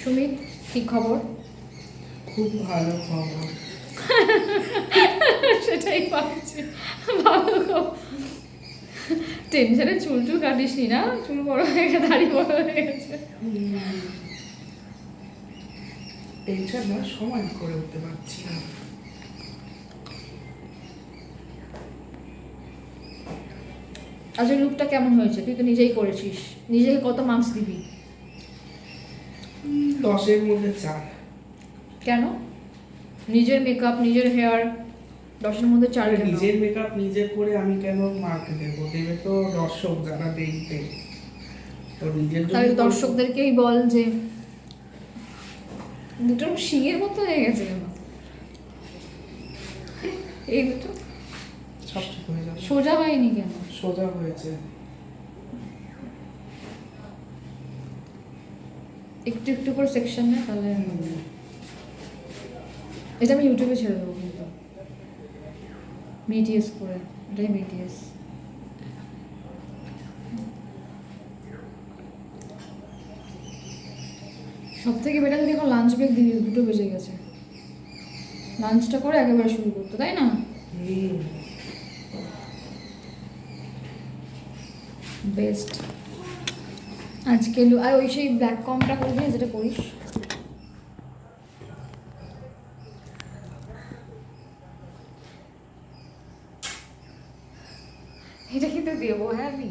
সুমিত, কি খবর? খুব ভালো খবর। সেটাই ভাবছি, ভালো খবর। টেনশনে চুল টুল কাটিস নি না? চুল বড় হয়ে গেছে, দাড়ি বড় হয়ে গেছে। টেনশন না, সময় করে উঠতে পারছি না। আচ্ছা, লুকটা কেমন হয়েছে? তুই তো নিজেই করেছিস, নিজেকে কত মার্কস দিবি? 10-এর মধ্যে 4। কেন? নিজের মেকআপ, নিজের হেয়ার, 10-এর মধ্যে 4 কেন? নিজের মেকআপ নিজে করে আমি কেন মার্ক দেবো? দেবে তো দর্শক, যারা দেখবে। তো নিজের তাহলে জন্য দর্শকদেরকেই বল যে দুটো শিঙের মতো হয়ে গেছে কেন? এই দুটো সব ঠিক হয়ে যাবে। সোজা হয়নি কেন? সোজা হয়েছে। একটু একটু করে সেকশন নেয় তাহলে। এটা আমি ইউটিউবে ছেড়ে দেবো কিন্তু, বিটিএস করে। এটাই বিটিএস। সব থেকে বেটার যদি এখন লাঞ্চ ব্রেক দিবি, 2টো বেজে গেছে। লাঞ্চটা করে একেবারে শুরু করতো, তাই না? বেস্ট। আজকে আর ওই সেই ব্ল্যাক কমটা করবি যেটা করিস। এটা কিন্তু দেবো, হ্যাঁ আমি